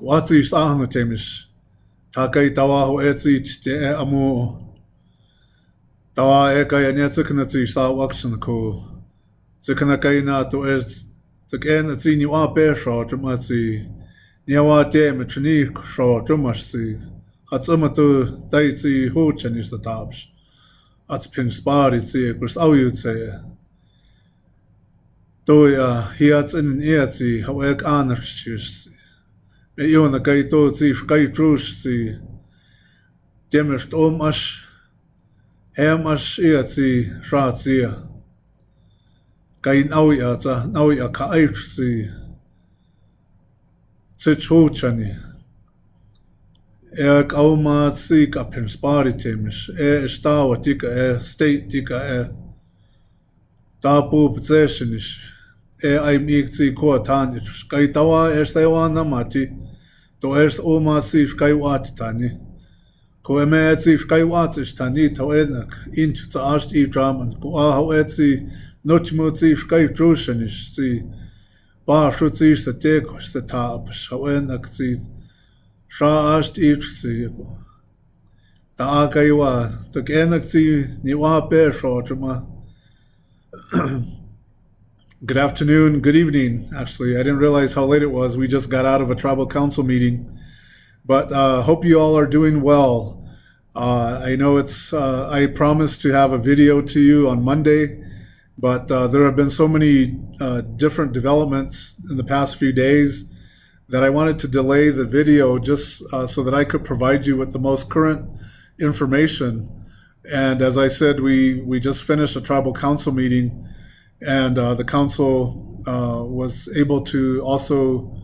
Whatsi stahno temish. Takai tawa ho etsi te amu. Tawa eka ya nyatsikna tsi sta wakshan ko. Tsikna kaina to es tsikena tsi ni wa pesho tumatsi. Nyawa te metrini sho tumasi. Hatsumatu taitsi ho chanis the tabs. Ats pin spari tsi kurs au yutse. Toya hiats in eatsi ho ek anarchis. Iona kai to tsi kai trus tsi. Demest ash. Hem ash eatsi shratsia. Kain awi ka aitsi. Tsuchani. Ek auma tsi ka penspari temish. Stawa tika state tika tapu possessionish. I'm tsi ko tanich. Kai tawa stewa namati. To oma si kai watani. Ko eme tsi kai watish tani to enak. Inch tsaast draman. Ko etsi nochmutsi kai trushanish si. Ba shutsi the tekos the taps. How enak tsi. Shaast si. Ta kaiwa. To enak tsi niwa pe shotuma. Good afternoon, good evening, actually. I didn't realize how late it was. We just got out of a tribal council meeting. But hope you all are doing well. I know I promised to have a video to you on Monday, but there have been so many different developments in the past few days that I wanted to delay the video just so that I could provide you with the most current information. And as I said, we just finished a tribal council meeting, and the council was able to also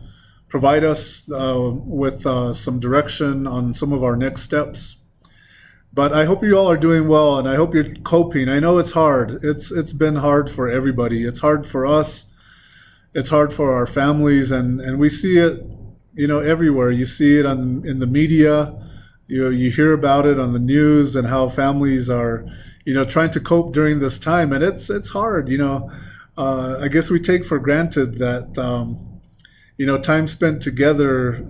provide us with some direction on some of our next steps. But I hope you all are doing well, and I hope you're coping. I know it's hard. It's been hard for everybody. It's hard for us. It's hard for our families, and we see it, everywhere. You see it in the media. You hear about it on the news and how families are, trying to cope during this time, and it's hard. I guess we take for granted that time spent together.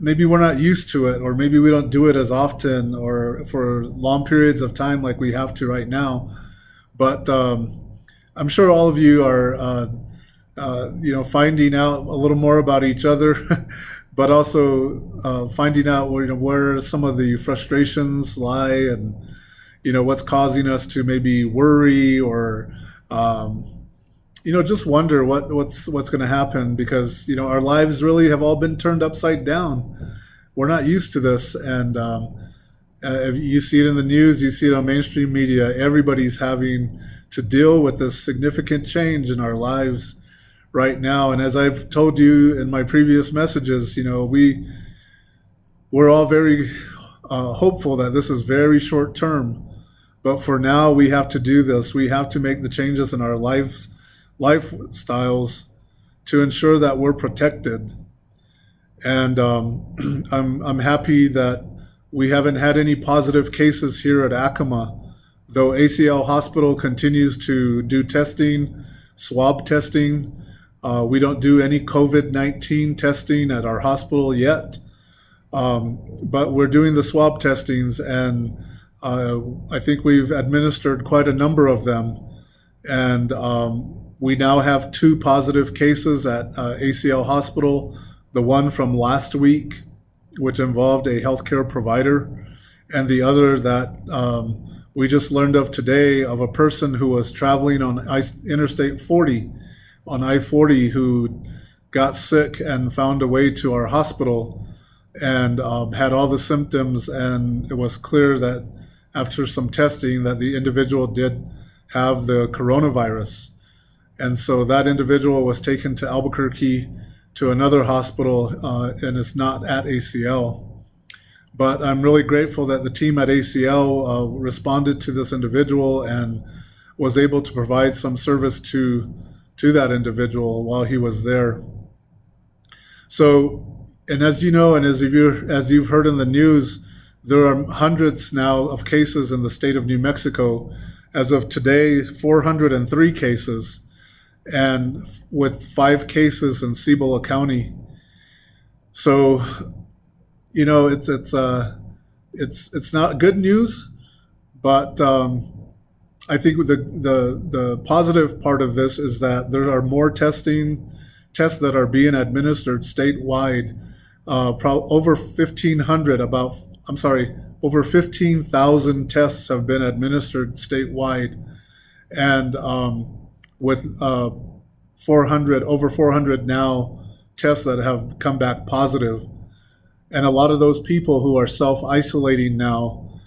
Maybe we're not used to it, or maybe we don't do it as often or for long periods of time like we have to right now. But I'm sure all of you are, finding out a little more about each other, but also finding out where some of the frustrations lie, and what's causing us to maybe worry or just wonder what's going to happen, because our lives really have all been turned upside down. We're not used to this, and you see it in the news, you see it on mainstream media. Everybody's having to deal with this significant change in our lives right now. And as I've told you in my previous messages, we're all very hopeful that this is very short term. But for now, we have to do this. We have to make the changes in our lifestyles to ensure that we're protected. And I'm happy that we haven't had any positive cases here at Acoma, though ACL Hospital continues to do testing, swab testing. We don't do any COVID-19 testing at our hospital yet, but we're doing the swab testings, and I think we've administered quite a number of them. And we now have 2 positive cases at ACL Hospital, the one from last week, which involved a healthcare provider, and the other that we just learned of today, of a person who was traveling on Interstate 40, on I-40, who got sick and found a way to our hospital and had all the symptoms, and it was clear that after some testing that the individual did have the coronavirus. And so that individual was taken to Albuquerque to another hospital, and is not at ACL. But I'm really grateful that the team at ACL responded to this individual and was able to provide some service to that individual while he was there. So, and as you know, and as you've heard in the news, there are hundreds now of cases in the state of New Mexico. As of today, 403 cases, and with 5 cases in Cibola County. So, it's not good news, but I think the positive part of this is that there are more tests that are being administered statewide. Over 1,500, over 15,000 tests have been administered statewide, and with 400 over 400 now tests that have come back positive, and a lot of those people who are self-isolating now.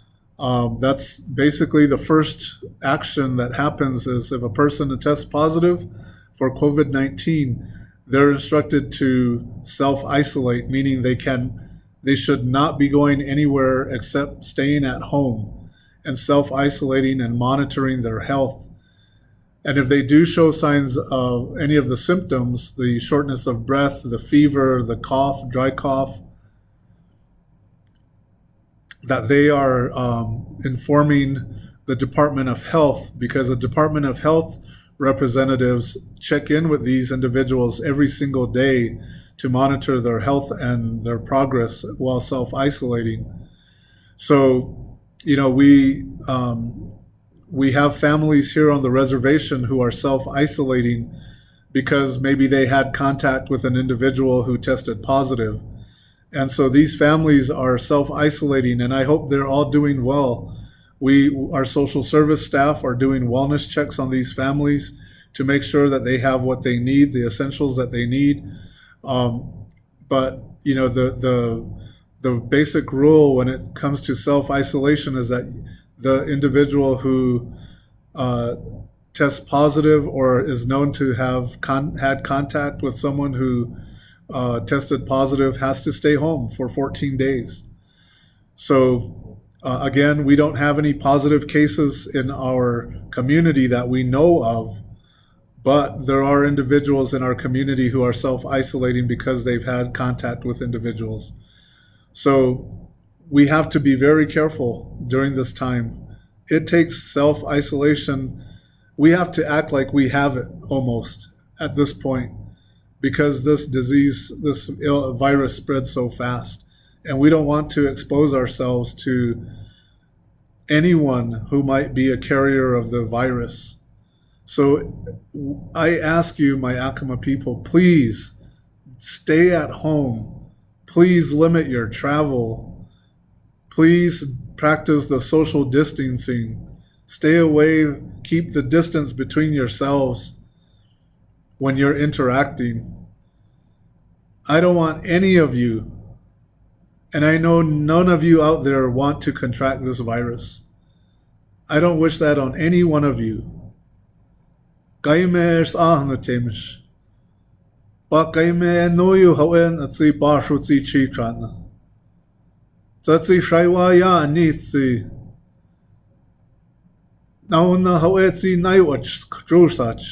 That's basically the first action that happens is if a person tests positive for COVID-19, they're instructed to self-isolate, meaning they should not be going anywhere except staying at home and self-isolating and monitoring their health. And if they do show signs of any of the symptoms, the shortness of breath, the fever, the cough, dry cough, that they are informing the Department of Health, because the Department of Health representatives check in with these individuals every single day to monitor their health and their progress while self-isolating. So, we have families here on the reservation who are self-isolating because maybe they had contact with an individual who tested positive. And so these families are self-isolating, and I hope they're all doing well. Our social service staff are doing wellness checks on these families to make sure that they have what they need, the essentials that they need. But the basic rule when it comes to self-isolation is that the individual who tests positive or is known to have had contact with someone who tested positive has to stay home for 14 days. So again, we don't have any positive cases in our community that we know of, but there are individuals in our community who are self-isolating because they've had contact with individuals. So we have to be very careful during this time. It takes self-isolation. We have to act like we have it almost at this point, because this virus spreads so fast. And we don't want to expose ourselves to anyone who might be a carrier of the virus. So I ask you, my Acoma people, please stay at home. Please limit your travel. Please practice the social distancing. Stay away, keep the distance between yourselves when you're interacting. I don't want any of you, and I know none of you out there want to contract this virus. I don't wish that on any one of you. Kaimers ahnutemish. Ba kaime noyu hawen atsi bashutsi chitrana. Tsatsi shaiwaya anitsi. Nauna hawetsi naiwach drusach.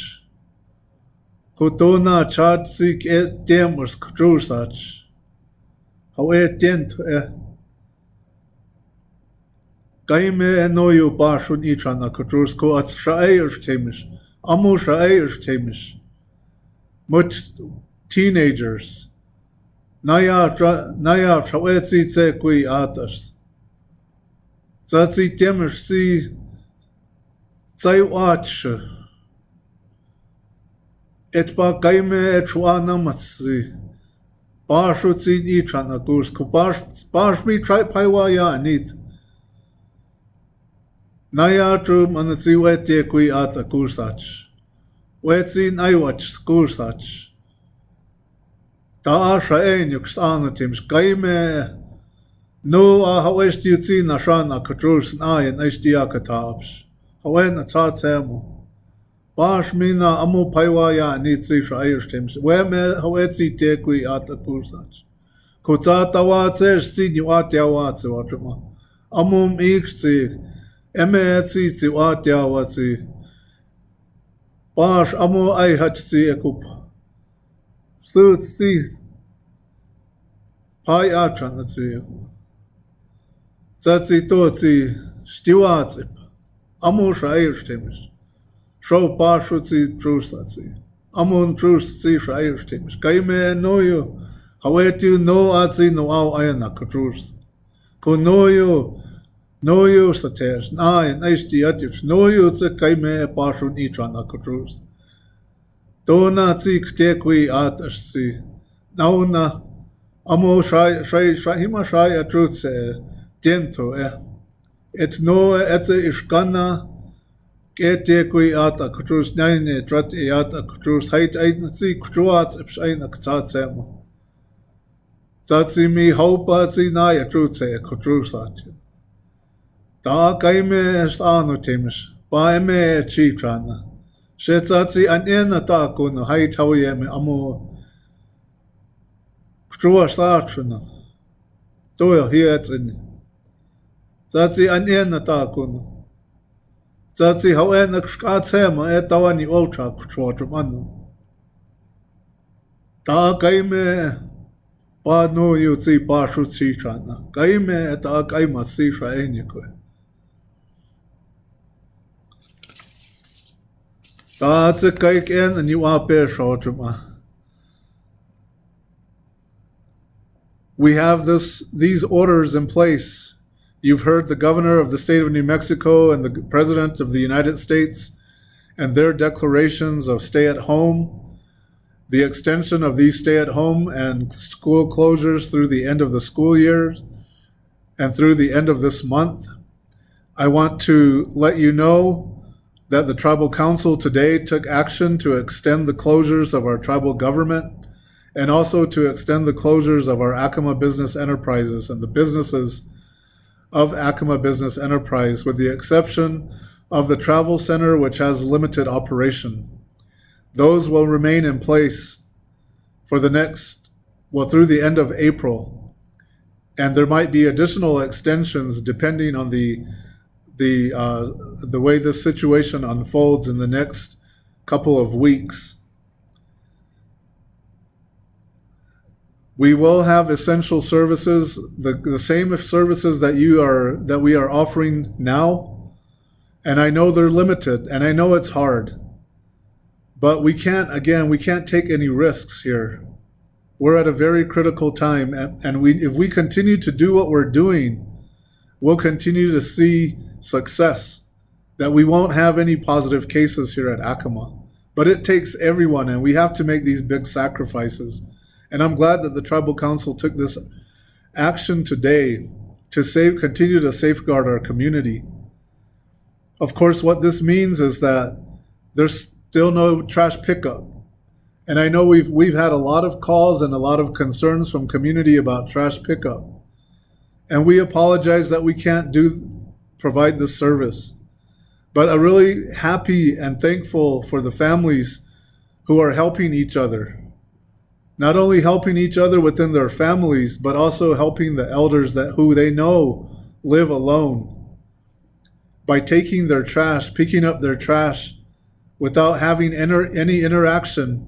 Kutona chatsik et demurs drusach. Hawet dent Kaime noyu bashun itrana kudrus ko at shairs temish. Amu shairs temish. Mut teenagers. Naya hawetsi tse kui atas. Tsatsi demish si tsaiwach. Et ba kaime et chuana matsi. Bashutsi itrana kurs ko bash mi try paiwaya anit. Nayatru manatsi wete kui ata kursach. Wetsi naiwach kursach. Ta shaenyuk sanatims kaime no hawesti utsi nashana katrus nayan ishtiakatabs. Hawen atsatsemo. Bash mina amu paiwaya nitsi shairstims. Weme hawetsi tekui ata kursach. Kutsata watser sidi watya watsi watruma. Amum ikzi. Emetsi tsi watya watsi. Bash amu aihatsi ekup. Sutsi. Pai atranatsi. Tsatsi totsi stiwatsip. Amu shairstims. Shro bashutsi trusatsi. Amun trussi shairstims. Kaime noyu Hawetu no atzi no au ayana kutrus. Ko no you satesh, na in HD atif, no you tse kaime e parun itran akutrus. Dona tsi ktekwi atashsi. Nauna amo shai hima shai atrutse tiento et no etze ishkana ktekwi ata kutrus naine trat ata kutrus hait ein tsi kutruats epshain aktatsemo. Tsatsi mi hopa tsi na atrutse kutrus atje. Da kaime anu temish, ba eme chitrana. Shetsatsi an ena ta kuno hai tawie me amo krua satrana. Toya hiets in. Tsatsi an ena ta kuno. Tsatsi hau ena kskatsema e tawani ultra kutrotrum anu. Ta kaime ba no yu tsi ba shu chitrana. Kaime et ta kaima sifra enyekwe. That's a kike in and you are bear shortuma. We have these orders in place. You've heard the governor of the state of New Mexico and the president of the United States and their declarations of stay at home, the extension of these stay at home and school closures through the end of the school year and through the end of this month. I want to let you know that the Tribal Council today took action to extend the closures of our tribal government and also to extend the closures of our Acoma business enterprises and the businesses of Acoma Business Enterprise, with the exception of the travel center, which has limited operation. Those will remain in place for through the end of April. And there might be additional extensions depending on the way this situation unfolds in the next couple of weeks. We will have essential services, the same services that we are offering now, and I know they're limited, and I know it's hard, but we can't take any risks here. We're at a very critical time, and if we continue to do what we're doing, we'll continue to see success, that we won't have any positive cases here at Acoma. But it takes everyone, and we have to make these big sacrifices. And I'm glad that the Tribal Council took this action today to continue to safeguard our community. Of course, what this means is that there's still no trash pickup. And I know we've had a lot of calls and a lot of concerns from community about trash pickup. And we apologize that we can't provide this service. But I'm really happy and thankful for the families who are helping each other. Not only helping each other within their families, but also helping the elders who they know live alone by taking their trash, picking up their trash without having any interaction,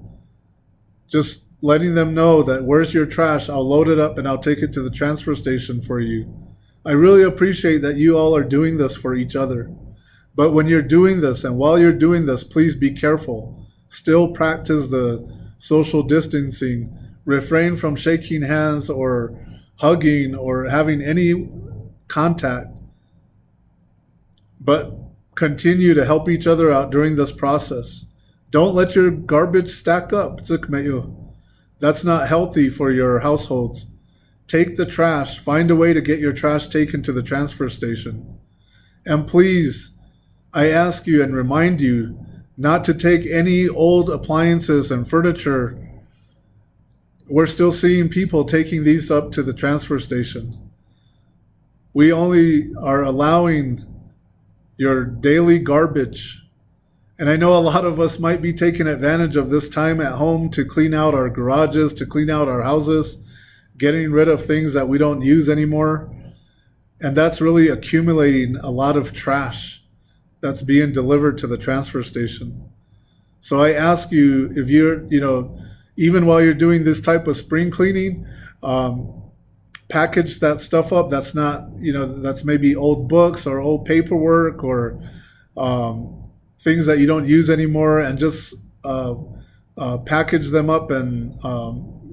just letting them know that, where's your trash? I'll load it up and I'll take it to the transfer station for you. I really appreciate that you all are doing this for each other. But when you're doing this, and while you're doing this, please be careful. Still practice the social distancing. Refrain from shaking hands or hugging or having any contact. But continue to help each other out during this process. Don't let your garbage stack up. That's not healthy for your households. Take the trash. Find a way to get your trash taken to the transfer station. And please, I ask you and remind you not to take any old appliances and furniture. We're still seeing people taking these up to the transfer station. We only are allowing your daily garbage. And I know a lot of us might be taking advantage of this time at home to clean out our garages, to clean out our houses, getting rid of things that we don't use anymore. And that's really accumulating a lot of trash that's being delivered to the transfer station. So I ask you, if you're, even while you're doing this type of spring cleaning, package that stuff up. That's not, that's maybe old books or old paperwork or things that you don't use anymore, and just package them up and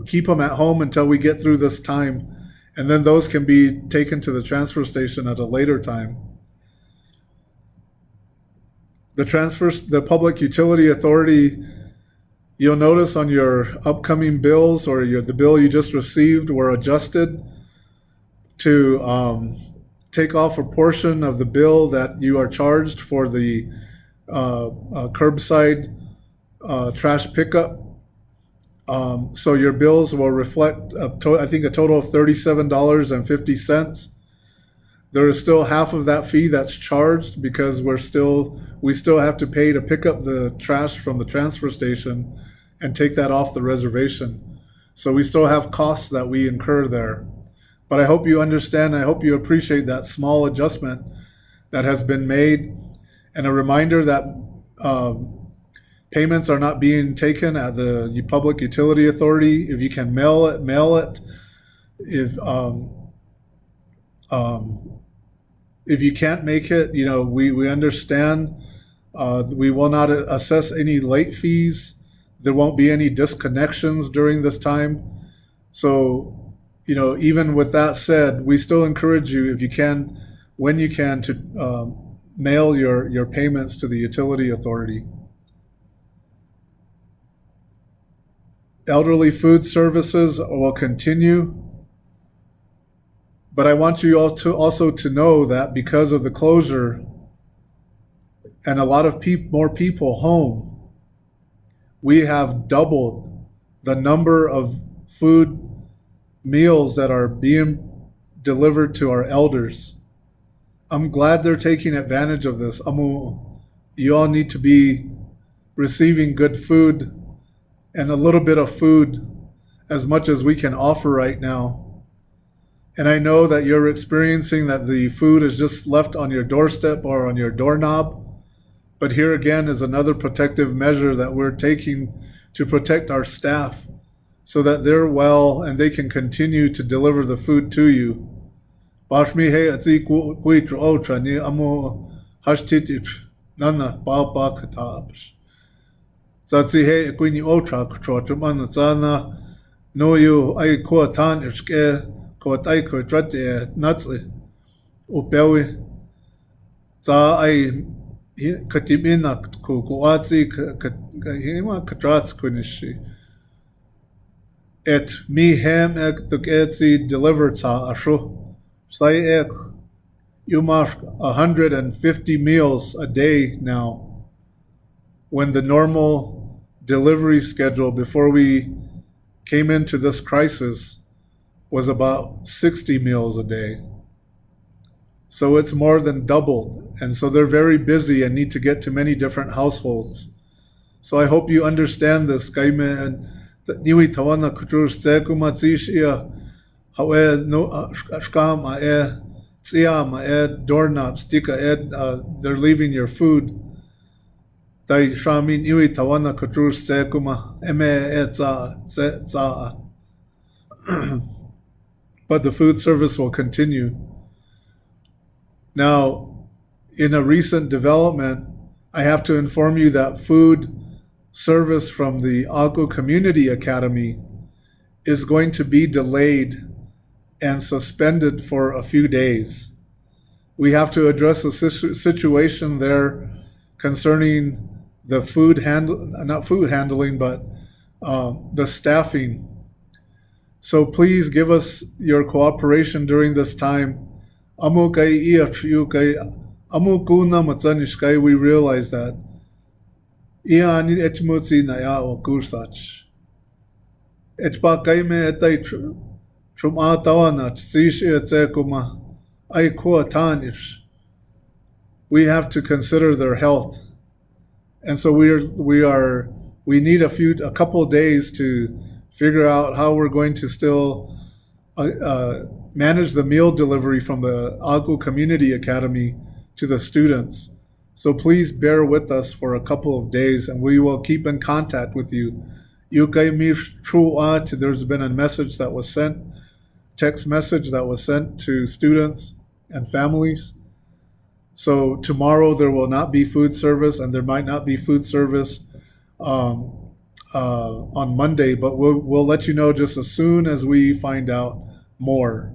keep them at home until we get through this time, and then those can be taken to the transfer station at a later time. The Public Utility Authority, you'll notice on your upcoming bills or the bill you just received were adjusted to take off a portion of the bill that you are charged for the curbside trash pickup. So your bills will reflect, I think, a total of $37.50. There is still half of that fee that's charged because we still have to pay to pick up the trash from the transfer station and take that off the reservation. So we still have costs that we incur there. But I hope you understand, I hope you appreciate that small adjustment that has been made, and a reminder that payments are not being taken at the Public Utility Authority. If you can mail it, mail it. If you can't make it, we understand. We will not assess any late fees. There won't be any disconnections during this time. So, even with that said, we still encourage you, if you can, when you can, to mail your payments to the utility authority. Elderly food services will continue. But I want you all to also to know that because of the closure and a lot of more people home, we have doubled the number of food meals that are being delivered to our elders. I'm glad they're taking advantage of this. You all need to be receiving good food and a little bit of food as much as we can offer right now. And I know that you're experiencing that the food is just left on your doorstep or on your doorknob. But here again is another protective measure that we're taking to protect our staff so that they're well and they can continue to deliver the food to you. Ko tai ko trate natsi upewi za ai katibina ko atsi hima katrats kunishi et mi hem ek tuk etsi delivered sa ashu sai ek you mark 150 meals a day now, when the normal delivery schedule before we came into this crisis was about 60 meals a day. So it's more than doubled. And so they're very busy and need to get to many different households. So I hope you understand this. They're leaving your food. But the food service will continue. Now, in a recent development, I have to inform you that food service from the Agua Community Academy is going to be delayed and suspended for a few days. We have to address a situation there concerning the the staffing. So please give us your cooperation during this time. We realize that. We have to consider their health. And so we need a couple of days to figure out how we're going to still manage the meal delivery from the Agua Community Academy to the students. So please bear with us for a couple of days, and we will keep in contact with you. There's been a message that was sent, text message that was sent to students and families. So tomorrow there will not be food service, and there might not be food service on Monday, but we'll let you know just as soon as we find out more.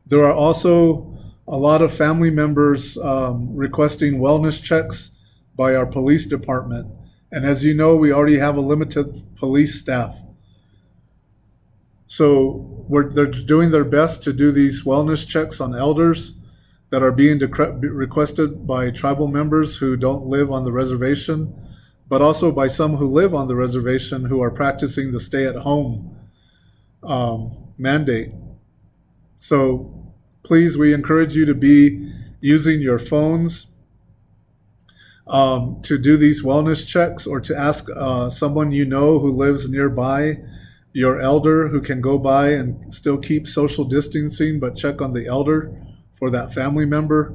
There are also a lot of family members requesting wellness checks by our police department. And as you know, we already have a limited police staff. So they're doing their best to do these wellness checks on elders that are being requested by tribal members who don't live on the reservation, but also by some who live on the reservation who are practicing the stay-at-home mandate. So please, we encourage you to be using your phones to do these wellness checks, or to ask someone you know who lives nearby, your elder who can go by and still keep social distancing but check on the elder for that family member.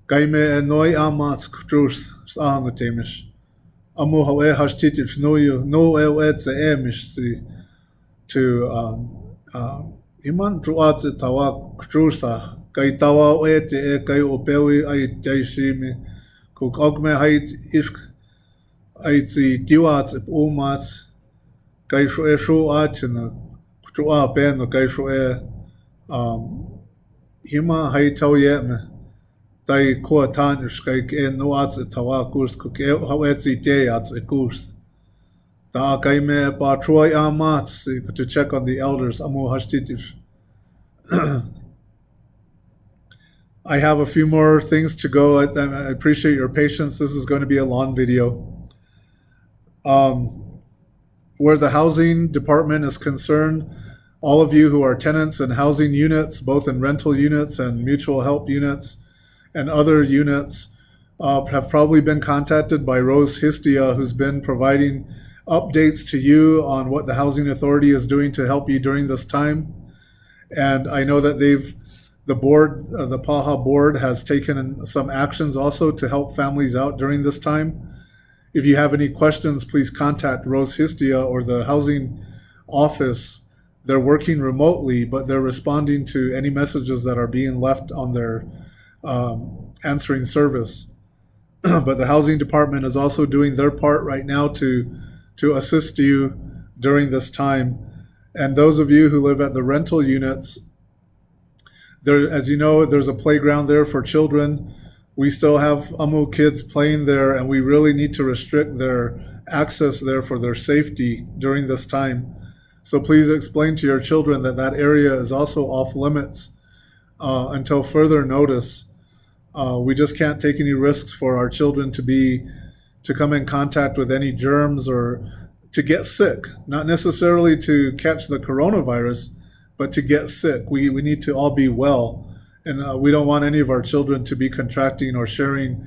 Kaime noi amats krus ang temish. Amu hawe hashtitif no you no etse emish si to iman truat tawa krusa kai tawa ete kai opewi ai jaishimi kuk ogme hait if aitsi tiwats umats kai shu achna trua pen kai shu hima hai tau ye tai ko tan kai ke no ats tawa kurs ku ke hawetsi te ats kurs ta kai me pa troi amats to check on the elders amu hashtitif. I have a few more things to go. I appreciate your patience. This is going to be a long video. Where the housing department is concerned, all of you who are tenants in housing units, both in rental units and mutual help units and other units, have probably been contacted by Rose Histia, who's been providing updates to you on what the Housing Authority is doing to help you during this time. And I know that the board, the PAHA board, has taken some actions also to help families out during this time. If you have any questions, please contact Rose Histia or the housing office. They're working remotely, but they're responding to any messages that are being left on their answering service. But the housing department is also doing their part right now to assist you during this time. And those of you who live at the rental units, there, as you know, there's a playground there for children. We still have Amu kids playing there, and we really need to restrict their access there for their safety during this time. So please explain to your children that that area is also off limits until further notice. We just can't take any risks for our children to come in contact with any germs or to get sick, not necessarily to catch the coronavirus, but to get sick. We need to all be well, and we don't want any of our children to be contracting or sharing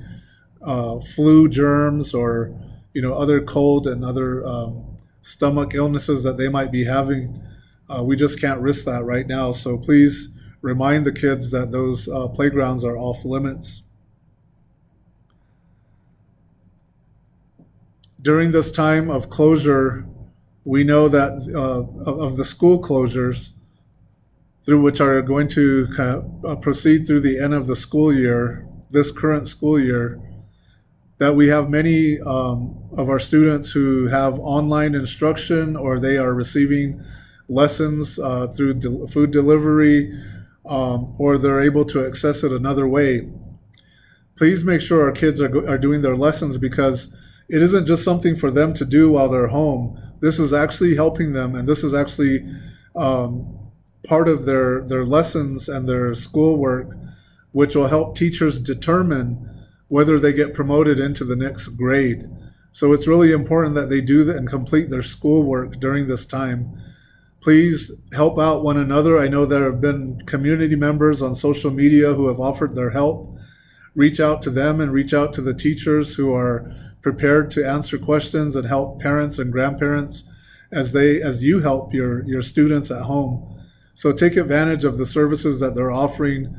flu germs or other cold and other stomach illnesses that they might be having. We just can't risk that right now. So please remind the kids that those playgrounds are off limits. During this time of closure, we know that of the school closures, through which are going to proceed through the end of the school year, this current school year, that we have many of our students who have online instruction, or they are receiving lessons through food delivery, or they're able to access it another way. Please make sure our kids are doing their lessons, because it isn't just something for them to do while they're home. This is actually helping them, and this is actually part of their lessons and their schoolwork, which will help teachers determine whether they get promoted into the next grade. So it's really important that they do that and complete their schoolwork during this time. Please help out one another. I know there have been community members on social media who have offered their help. Reach out to them and reach out to the teachers who are prepared to answer questions and help parents and grandparents as you help your students at home. So take advantage of the services that they're offering,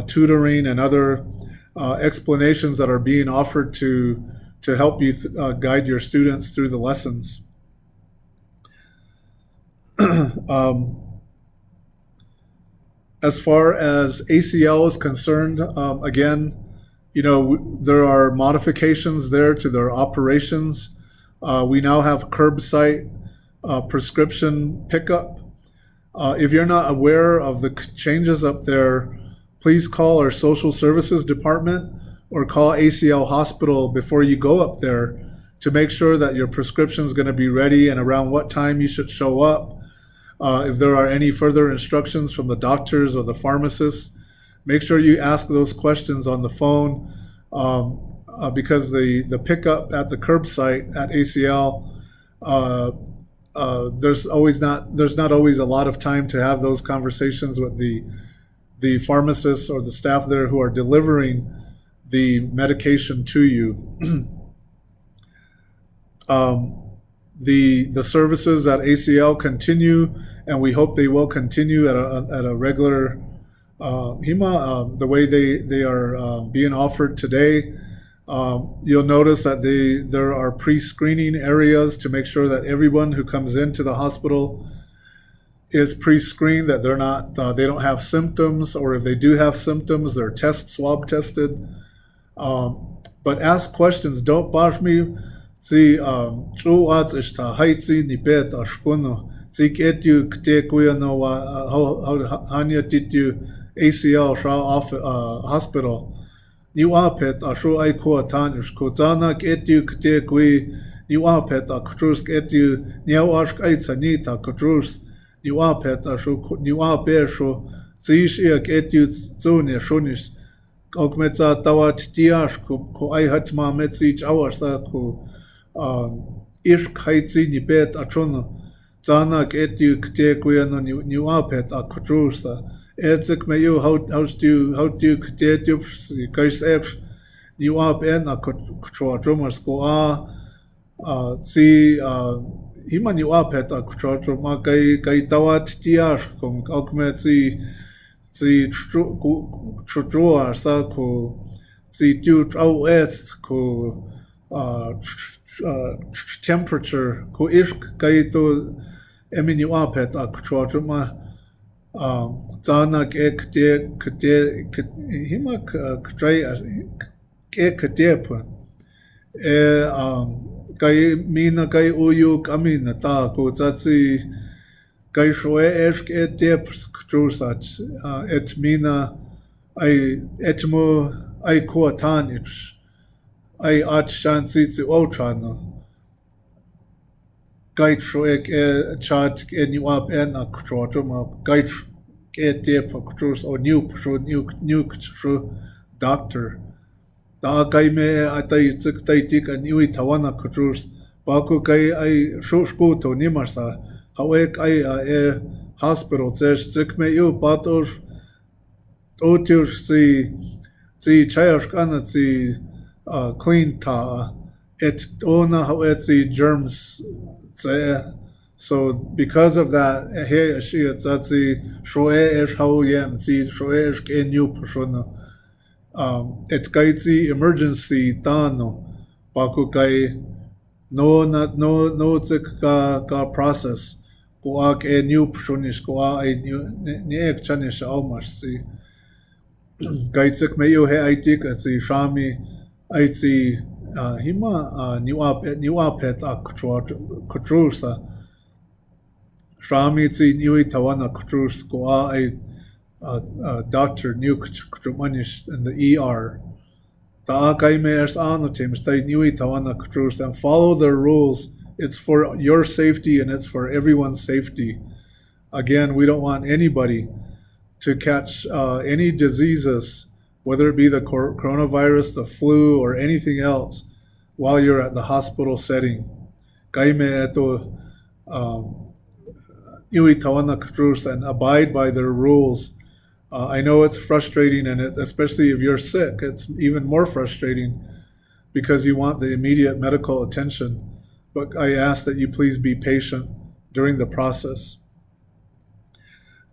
tutoring and other explanations that are being offered to help you guide your students through the lessons. As far as ACL is concerned, again, There are modifications there to their operations. We now have curbside prescription pickup. If you're not aware of the changes up there, please call our social services department or call ACL Hospital before you go up there to make sure that your prescription is going to be ready and around what time you should show up. If there are any further instructions from the doctors or the pharmacists, make sure you ask those questions on the phone, because the pickup at the curbside at ACL, there's not always a lot of time to have those conversations with the pharmacists or the staff there who are delivering the medication to you. The services at ACL continue, and we hope they will continue at a regular the way they are being offered today. You'll notice that there are pre-screening areas to make sure that everyone who comes into the hospital is pre-screened, that they don't have symptoms, or if they do have symptoms, they're swab tested. But ask questions. Don't bash me. See, chuat is ta haitsi ni bet ashkuno. See, get you kte kuya no how hanya titu ACL hospital. Ni apet ashu ai ko tanish kutana get you kte kui. Ni apet akrus get you niau ask aitsanita kutrus. Ni apet ashu ni apesho. Zish get you zune shunish. Ook met tawat tiash ko ai hatma met sich awarsa ko. Ish kaitsi ni bet atrono zana get you kte kuyano ni apet akutrusa etzik me you how do you kte you kais ef ni apen akutro drumers go si ima ni apet akutro ma kai tawat tiash kom ook met si trudroa sa ko si tu au est ko temperature ko ish kaito emini apet aktrotuma zana kte hima ktrei ktep kai mina kai uyu kamina ta ko zatsi kai shoe ish ktep ktrusach et mina ai etmo ai ko tanich ai at shansi zu otrano gait shoek chat new up en aktrotuma gait get de proctors or new doctor da kai me atai tik a new tawana kuturs baku kai ai shushku to nimarsa hawek ai hospital zik me you bator otur si chayash kana si clean ta et ona hawetzi germs. So because of that, he she zatzi shoe ish how yem si shoe ish ke new persona et kaitzi emergency tano baku kai no zik ka process ko ak e new personish ko a ni ek chanish almash si kaitzik me you he aitik at si shami aitzi hima new apet akutrusa shami tzi new tawana kutrus ko a doctor new kutrumanish in the ER ta kai me es anotim stay new tawana kutrus and follow their rules. It's for your safety and it's for everyone's safety. Again, we don't want anybody to catch any diseases, whether it be the coronavirus, the flu, or anything else, while you're at the hospital setting. And abide by their rules. I know it's frustrating, and especially if you're sick, it's even more frustrating because you want the immediate medical attention. But I ask that you please be patient during the process.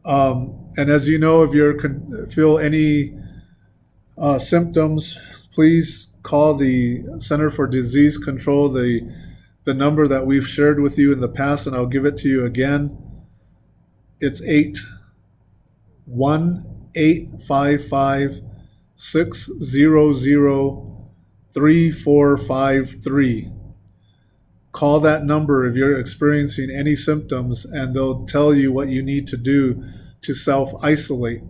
And as you know, if you feel any symptoms, please call the Center for Disease Control, the number that we've shared with you in the past, and I'll give it to you again. It's 81855 600-3453. Call that number if you're experiencing any symptoms, and they'll tell you what you need to do to self-isolate,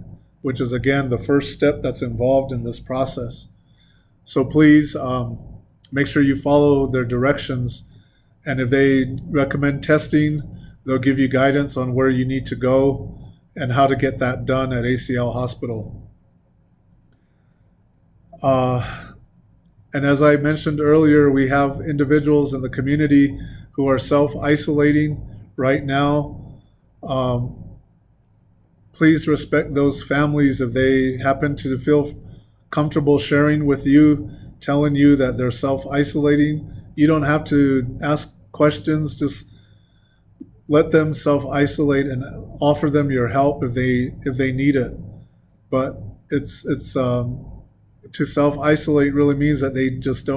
which is, again, the first step that's involved in this process. So please make sure you follow their directions. And if they recommend testing, they'll give you guidance on where you need to go and how to get that done at ACL Hospital. And as I mentioned earlier, we have individuals in the community who are self-isolating right now. Please respect those families if they happen to feel comfortable sharing with you, telling you that they're self-isolating. You don't have to ask questions, just let them self-isolate and offer them your help if they need it. But it's to self-isolate really means that they just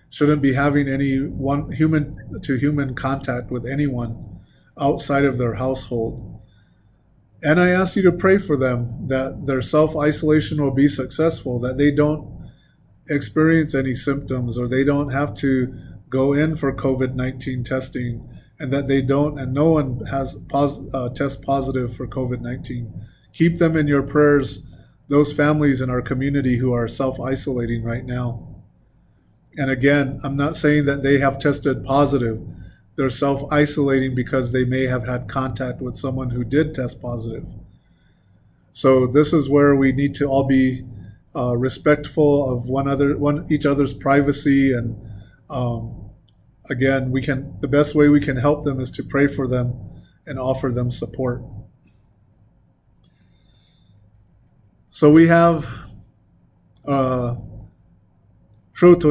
shouldn't be having any one human-to-human contact with anyone outside of their household. And I ask you to pray for them that their self-isolation will be successful, that they don't experience any symptoms, or they don't have to go in for COVID-19 testing, and that they don't, and no one has test positive for COVID-19. Keep them in your prayers, those families in our community who are self-isolating right now. And again, I'm not saying that they have tested positive. They're self-isolating because they may have had contact with someone who did test positive. So this is where we need to all be respectful of each other's privacy. And again, the best way we can help them is to pray for them and offer them support. So we have Shruto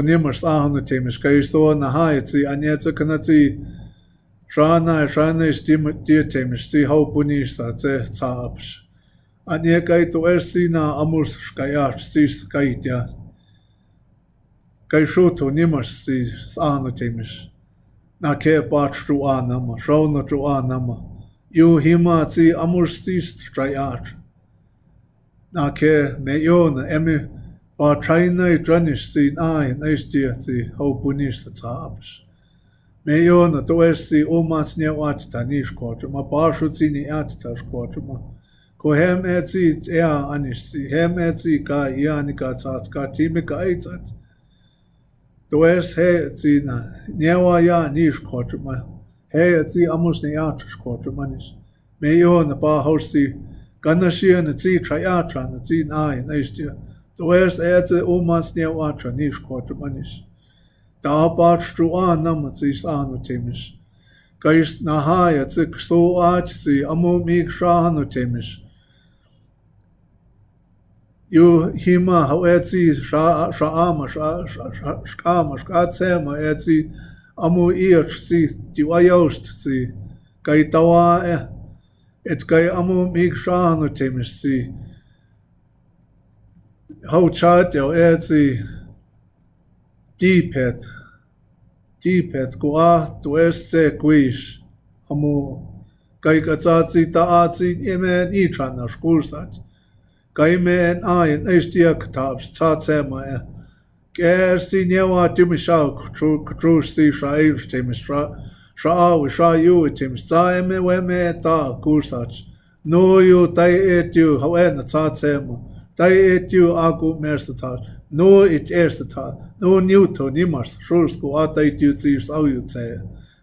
Nimers Ahonu Temish Kaisto Nahai Anyetsa Kanati Shana Temish Si Ho Punish Tsaapsh Anyekai to Ersina Amurs Skayach Sis Kaitia Kai Shruto Nimers Si Ahonu Temish Nake Pat Struanama Shona Truanama You Hima Si Amurs Sis Trayach Nake Mayon Emi Ba Traina Dranish Si Nai Naistia Si Ho Punish Tsaapsh Mayon to Ersi Omas Newat Tanish Quarter Ma Barshutini Atitash Quarter Ma Kohem Etsi Ea Anish Si Hem Etsi Ka Ianika Tsatska Timika Eitzat to Ers He Etzina Newa Ya Nish Quarter Ma He Etsi Amus Neatrish Quarter Manish Mayon Ba Horsi Ganashia Netzi Triatra Netzi Nai Naistia to Ers Etsi Omas Newatra Nish Quarter Manish Da Bat Struan Namatsis Anu Temish Kais Nahai Etzik So Atsi Amu Mig Shahanu Temish You Hima Hoetzi Sha'ama Shkatsema Etzi Amu Irtsi Tiwayost Si Kaitawa Et Kai Amu Mig Shahanu Temish Si Ho Chatyo Etzi Deepet Gua to Erse Quish Amu Kai Katsatsi Taatsi Yemen Itrana Skursat Kaimen Ayin Estia Katabs Tatsema Kersi Newa Timishak True Si Shair Timistra Sha Wisha You Tims Saime Weme Ta Kursach No you Tai Et You However Tatsema Tai Et You Aku Merstatar No it Erstatar No Newton Nimars Shursku Ata Et You Tis Au You Say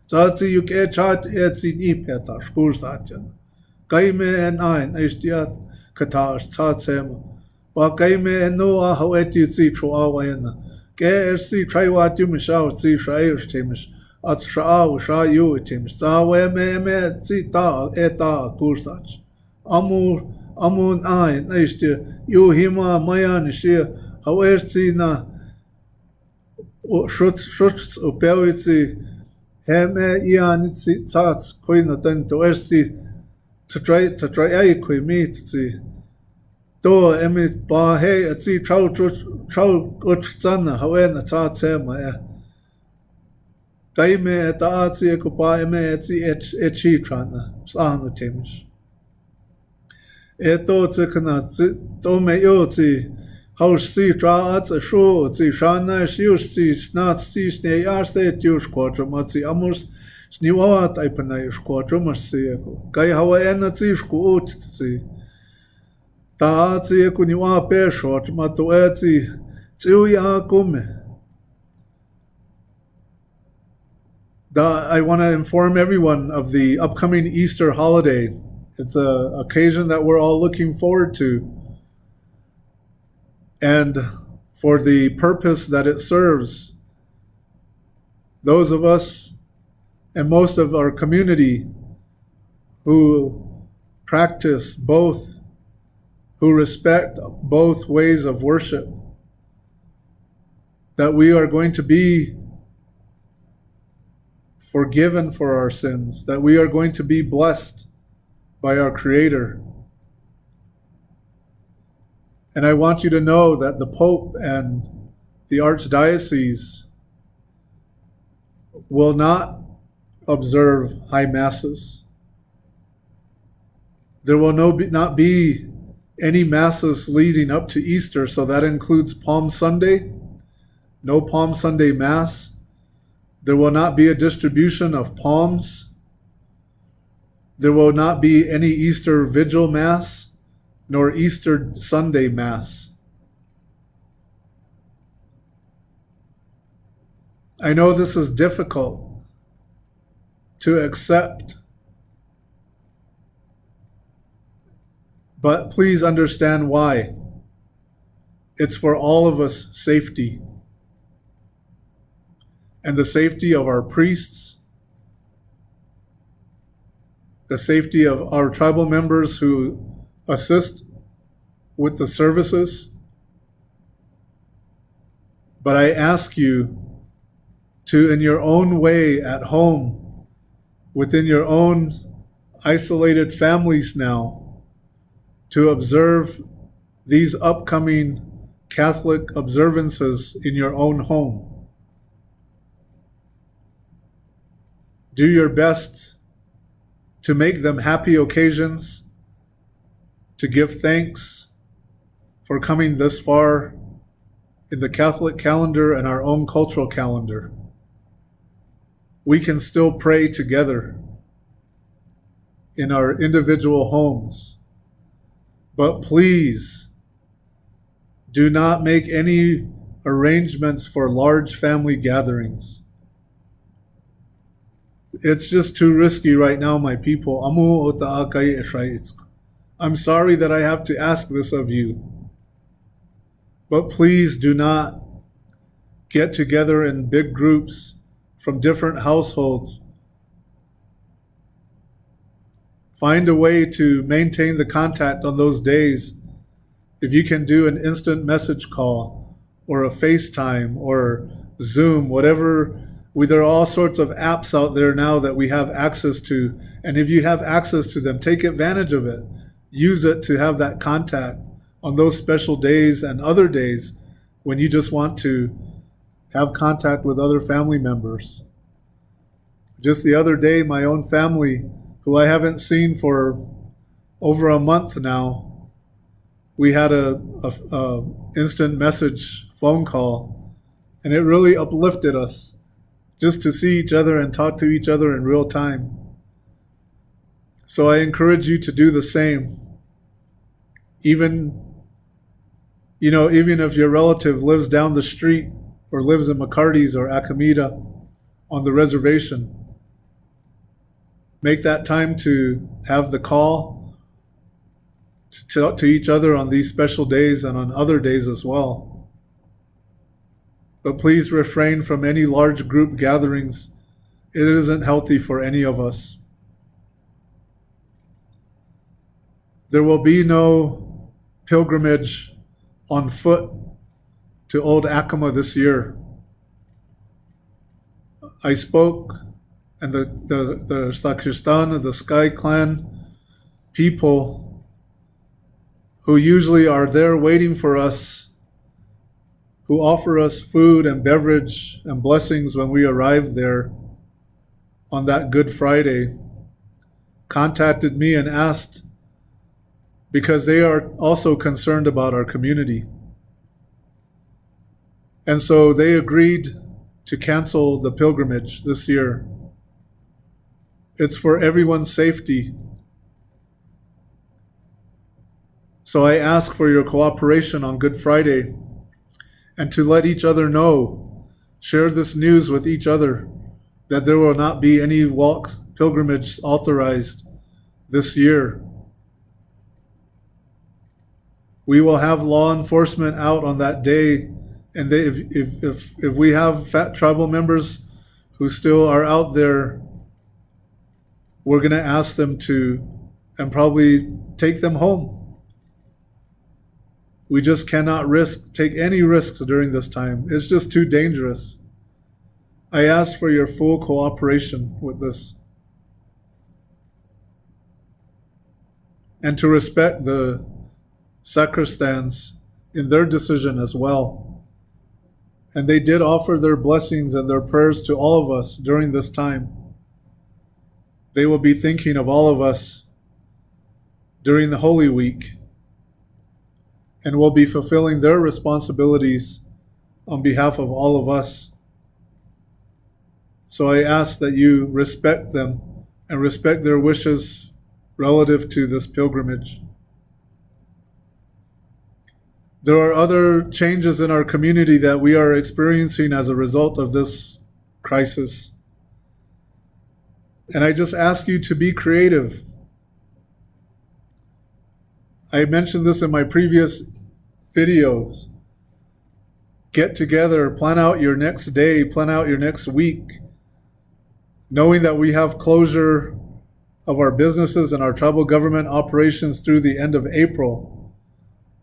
Tatsi You Ke Chat Etsi Nipeta Skursatjan Kaime and Ayin Estia Katar Tatsema Ba Kaime and Noah How Et You See Tru Awayana Ke Ersi Triwa Timishau Si Shair Timish At Sha'aw Sha You Timish Sawe Me Sita Eta Kursach Amun Ayin Estia You Hima Mayan Shia How Ersina Shuts Upelitsi Heme Ianitsi Tats Queen Then to Ersi to try a meet do emit ba hey at see trout gut sana however tatsema Kaime at atsi ko ba eme at see chi trana sahnu temish Eto tsekana to me yoti Hausi traats a shu, zi shana shius zi snat zi sne yarste tius quatrum zi amurs sniwat ipanai quatrum zi kai hawa ena zi sku ut zi ta zi ku niwa pe short matu zi ya kume. I want to inform everyone of the upcoming Easter holiday. It's an occasion that we're all looking forward to, and for the purpose that it serves. Those of us and most of our community who practice both, who respect both ways of worship, that we are going to be forgiven for our sins, that we are going to be blessed by our Creator. And I want you to know that the Pope and the Archdiocese will not observe high masses. There will not be any masses leading up to Easter, so that includes Palm Sunday, no Palm Sunday Mass. There will not be a distribution of palms. There will not be any Easter Vigil Mass, nor Easter Sunday Mass. I know this is difficult to accept, but please understand why. It's for all of us safety, and the safety of our priests, the safety of our tribal members who assist with the services. But I ask you to, in your own way at home, within your own isolated families now, to observe these upcoming Catholic observances in your own home. Do your best to make them happy occasions, to give thanks for coming this far in the Catholic calendar and our own cultural calendar. We can still pray together in our individual homes, but please do not make any arrangements for large family gatherings. It's just too risky right now, my people. I'm sorry that I have to ask this of you, but please do not get together in big groups from different households. Find a way to maintain the contact on those days. If you can do an instant message call or a FaceTime or Zoom, whatever. There are all sorts of apps out there now that we have access to. And if you have access to them, take advantage of it. Use it to have that contact on those special days and other days when you just want to have contact with other family members. Just the other day, my own family, who I haven't seen for over a month now, we had a instant message phone call, and it really uplifted us just to see each other and talk to each other in real time. So I encourage you to do the same. Even if your relative lives down the street or lives in McCarty's or Acomita on the reservation, make that time to have the call to talk to each other on these special days and on other days as well. But please refrain from any large group gatherings. It isn't healthy for any of us. There will be no pilgrimage on foot to Old Acoma this year. I spoke, and the Sakristan and the Sky Clan people who usually are there waiting for us, who offer us food and beverage and blessings when we arrive there on that Good Friday, contacted me and asked, because they are also concerned about our community. And so they agreed to cancel the pilgrimage this year. It's for everyone's safety. So I ask for your cooperation on Good Friday and to let each other know, share this news with each other, that there will not be any pilgrimage authorized this year. We will have law enforcement out on that day, and if we have fat tribal members who still are out there, we're going to ask them to, and probably take them home. We just cannot take any risks during this time. It's just too dangerous. I ask for your full cooperation with this. And to respect the sacristans in their decision as well. And they did offer their blessings and their prayers to all of us during this time. They will be thinking of all of us during the Holy Week, and will be fulfilling their responsibilities on behalf of all of us. So I ask that you respect them and respect their wishes relative to this pilgrimage. There are other changes in our community that we are experiencing as a result of this crisis. And I just ask you to be creative. I mentioned this in my previous videos. Get together, plan out your next day, plan out your next week. Knowing that we have closure of our businesses and our tribal government operations through the end of April,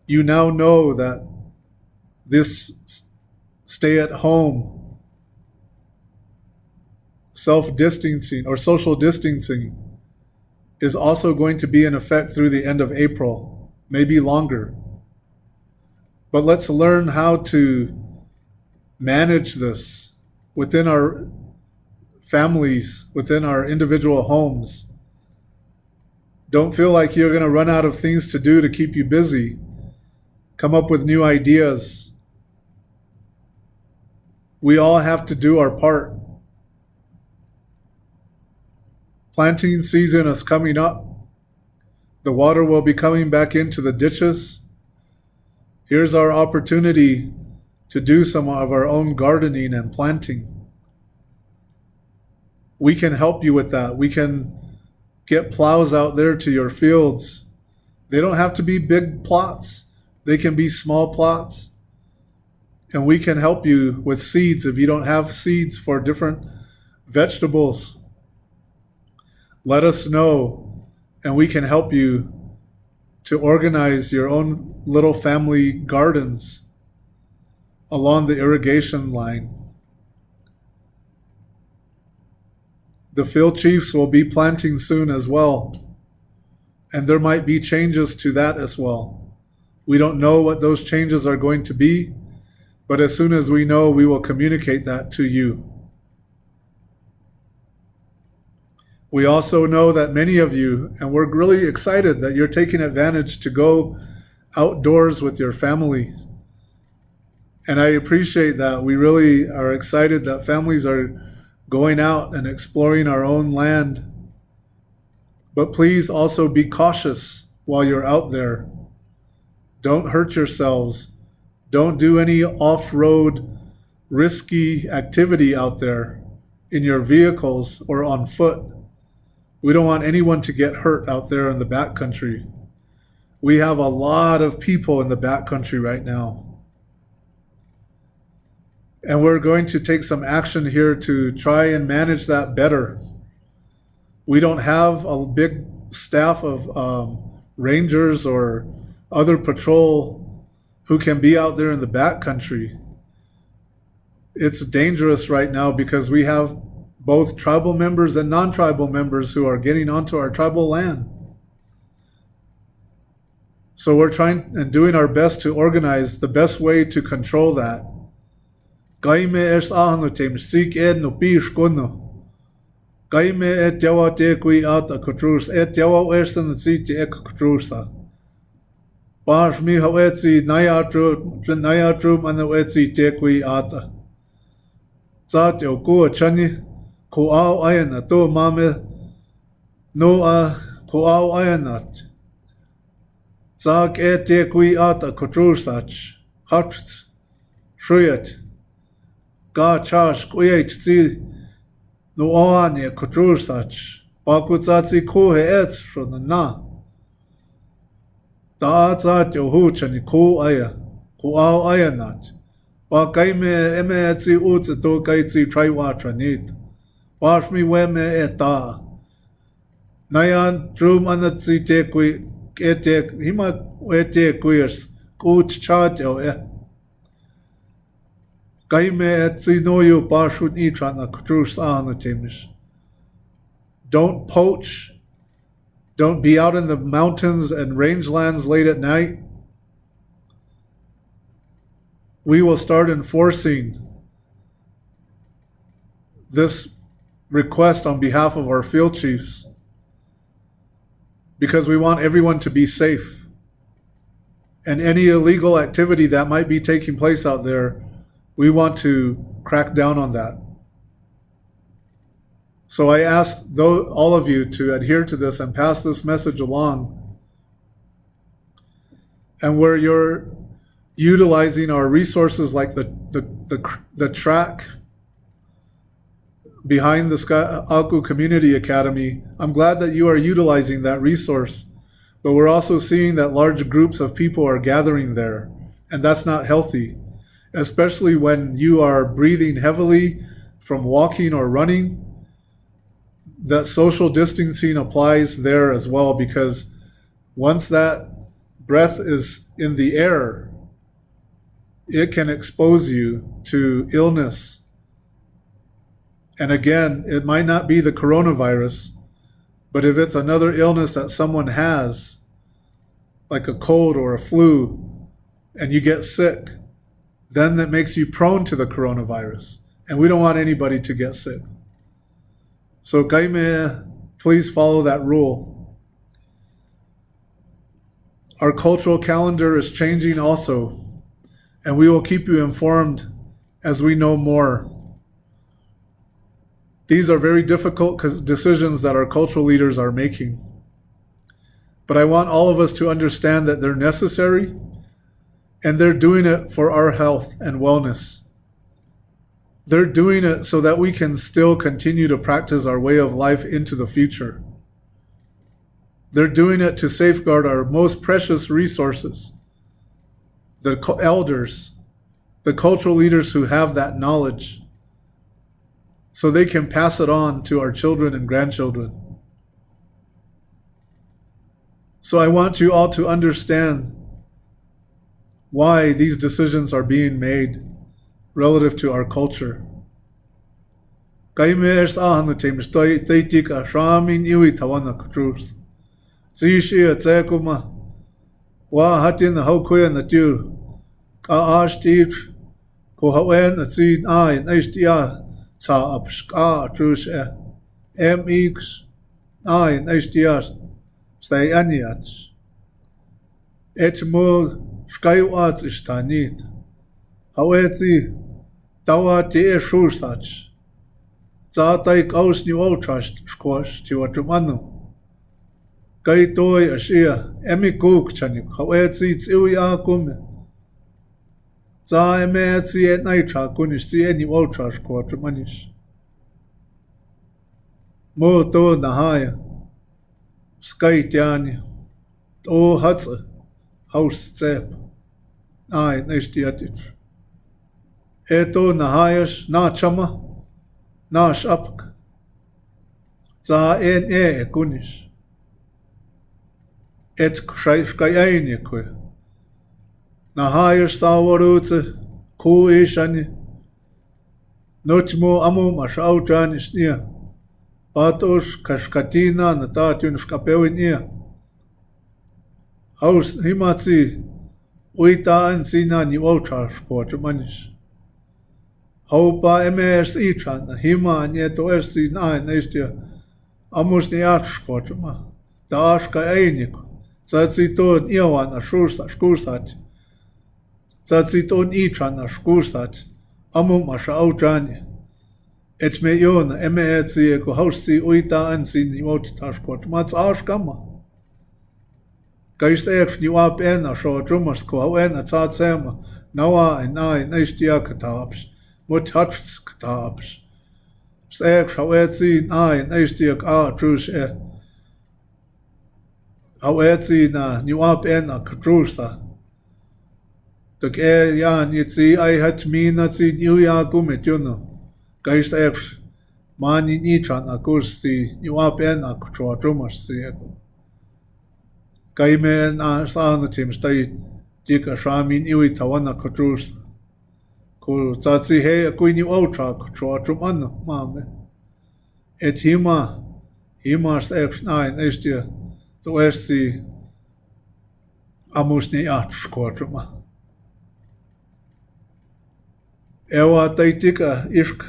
you now know that this stay at home, self-distancing or social distancing is also going to be in effect through the end of April, maybe longer. But let's learn how to manage this within our families, within our individual homes. Don't feel like you're going to run out of things to do to keep you busy. Come up with new ideas. We all have to do our part. Planting season is coming up. The water will be coming back into the ditches. Here's our opportunity to do some of our own gardening and planting. We can help you with that. We can get plows out there to your fields. They don't have to be big plots. They can be small plots. And we can help you with seeds if you don't have seeds for different vegetables. Let us know, and we can help you to organize your own little family gardens along the irrigation line. The field chiefs will be planting soon as well, and there might be changes to that as well. We don't know what those changes are going to be, but as soon as we know, we will communicate that to you. We also know that many of you, and we're really excited that you're taking advantage to go outdoors with your families. And I appreciate that. We really are excited that families are going out and exploring our own land. But please also be cautious while you're out there. Don't hurt yourselves. Don't do any off-road risky activity out there in your vehicles or on foot. We don't want anyone to get hurt out there in the backcountry. We have a lot of people in the backcountry right now. And we're going to take some action here to try and manage that better. We don't have a big staff of rangers or other patrol who can be out there in the backcountry. It's dangerous right now because we have both tribal members and non-tribal members who are getting onto our tribal land. So we're trying and doing our best to organize the best way to control that. Kaime es ahno tem sik ed no pish kono. Kaime et jawa te kui ata kutrus et jawa ersan siti ek kutrusa. Bash mi hawetsi nayatrum anawetsi tekwi ata. Zat yo ku chani ku au ayana to mame no ku au ayanat. Zag tekwi ata kutrursach. Hats shruyat. Ga chash kuyet zi no oane kutrursach. Bakutzazi ku heet shona na. Da zat yo hu chani ku aya. Ku au ayanat. Ba kaime eme etzi utze to kaitzi traiwa tranit. Bash mi weme eta. Nayan drum anatzi tekwi etek hima etekwiers gut chat yo Kaime etzi noyu bashut itrana kutrus anatimish. Don't poach. Don't be out in the mountains and rangelands late at night. We will start enforcing this request on behalf of our field chiefs because we want everyone to be safe. And any illegal activity that might be taking place out there, we want to crack down on that. So I ask all of you to adhere to this and pass this message along. And where you're utilizing our resources like the track behind the Aku Community Academy, I'm glad that you are utilizing that resource. But we're also seeing that large groups of people are gathering there, and that's not healthy, especially when you are breathing heavily from walking or running. That social distancing applies there as well, because once that breath is in the air, it can expose you to illness. And again, it might not be the coronavirus, but if it's another illness that someone has, like a cold or a flu, and you get sick, then that makes you prone to the coronavirus. And we don't want anybody to get sick. So Kaime, please follow that rule. Our cultural calendar is changing also, and we will keep you informed as we know more. These are very difficult decisions that our cultural leaders are making. But I want all of us to understand that they're necessary, and they're doing it for our health and wellness. They're doing it so that we can still continue to practice our way of life into the future. They're doing it to safeguard our most precious resources, the elders, the cultural leaders who have that knowledge, so they can pass it on to our children and grandchildren. So I want you all to understand why these decisions are being made relative to our culture. Kaimers ahnutim stoi teitika shamin iwi tawana kutrus. Zishi atsekuma wa hatin haukuya natiu ka ashtiv ko hawen atsin ai naistia sa apska trus mx ai naistia stay aniats. Etmo skywats istanit. Hawetsi tawa te shursach. Zatai kaus ni trust squash to a tumano. Kaitoi ashia, emikuk chanik, hawetsi tsiuya kume. Za emetsi et naitra kunish si any trust squash manish. Mo to nahaya. Skaitiani. O hatsa. House zep. Ai, nishtiatit. Eto nahayash na chama. Na shapak. Za en kunish. Et shkayaini kwe. Nahayash tawarutse ku ishani. Nochmo amu mashautrani shnia. Patos kashkatina natatun shkapewin Haus himatsi uita en sina ni otra shkwater manish. Haupa emers itran hima nieto ersi na nestia amus ni atshkwater ma. Da ashka einik. Tsatsiton Iwan a Skursat. Tsatsiton Itran a Skursat. Amum Masha Outran. Et me yon emeetsi ko hausti uita ansi ni taskot. Mats Arskama. Geist echt ni wap en a sho drummers ko hawen a tsatsema. Nawa en ai neistia kataps. Mut hats kataps. Stek hawetsi ai neistia a trus hawetsi na ni wap en a katrusta. Tuk ya nitsi ai hat mina tsi niu ya gumet yuno. Geist echt mani nitran a kursi ni wap en a katro drummers si eko. Kaime na sa tim stai jika shamin iwi tawana katrus ko tsatsi he a kuini outra katro trumana mame et hima st nine estia to ersi amusni at squatruma ewa taitika ishk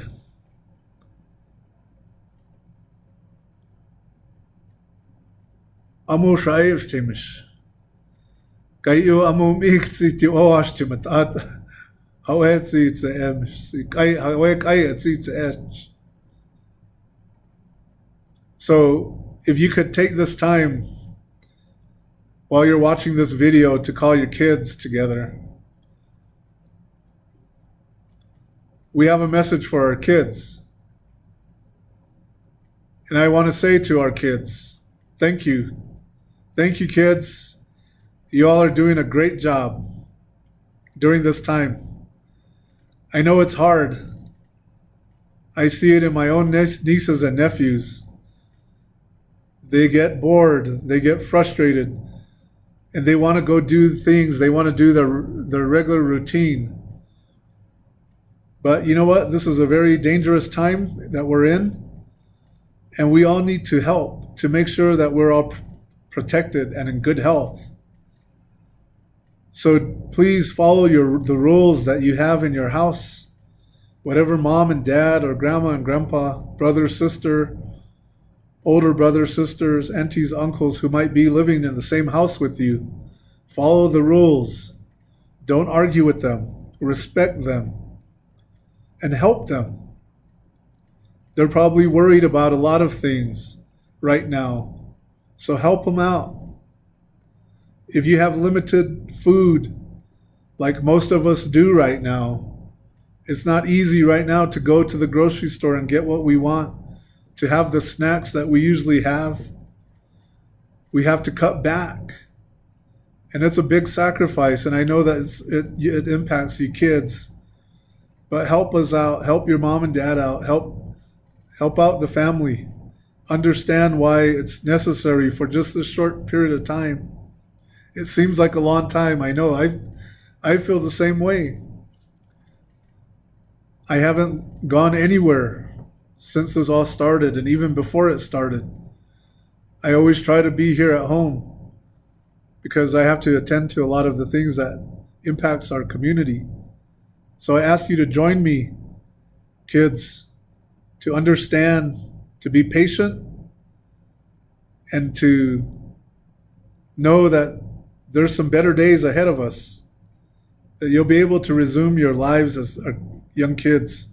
amu shayr timish kayo amu mixi ti oashtimat at hawetsi tse em si kai hawek ayetsi tse etch. So if you could take this time while you're watching this video to call your kids together. We have a message for our kids. And I want to say to our kids, thank you. Thank you, kids. You all are doing a great job during this time. I know it's hard. I see it in my own nieces and nephews. They get bored, they get frustrated, and they want to go do things. They want to do their regular routine. But you know what? This is a very dangerous time that we're in, and we all need to help to make sure that we're all protected and in good health. So please follow the rules that you have in your house. Whatever mom and dad or grandma and grandpa, brother, sister, older brothers, sisters, aunties, uncles who might be living in the same house with you, follow the rules. Don't argue with them. Respect them. And help them. They're probably worried about a lot of things right now. So help them out. If you have limited food, like most of us do right now, it's not easy right now to go to the grocery store and get what we want, to have the snacks that we usually have. We have to cut back. And it's a big sacrifice, and I know that it impacts you kids. But help us out. Help your mom and dad out. Help out the family. Understand why it's necessary for just a short period of time. It seems like a long time. I know. I feel the same way. I haven't gone anywhere since this all started, and even before it started. I always try to be here at home because I have to attend to a lot of the things that impacts our community. So I ask you to join me, kids, to understand, to be patient, and to know that there's some better days ahead of us, that you'll be able to resume your lives as young kids.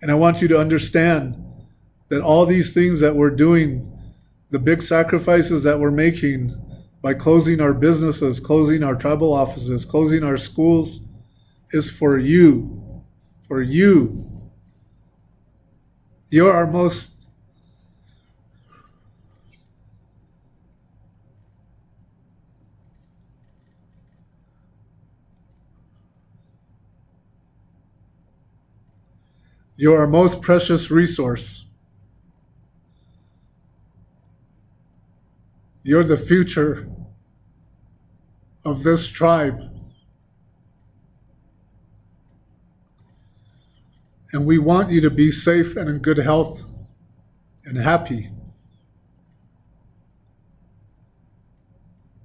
And I want you to understand that all these things that we're doing, the big sacrifices that we're making by closing our businesses, closing our tribal offices, closing our schools, is for you. For you. You're our most precious resource. You're the future of this tribe. And we want you to be safe and in good health and happy.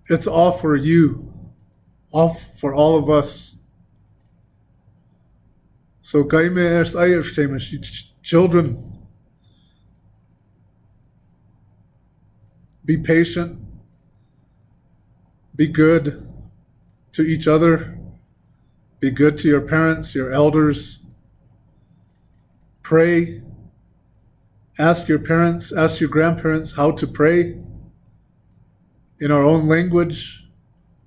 It's all for you, all for all of us. So children, be patient, Be good to each other. Be good to your parents, your elders. Pray. Ask your parents, ask your grandparents how to pray in our own language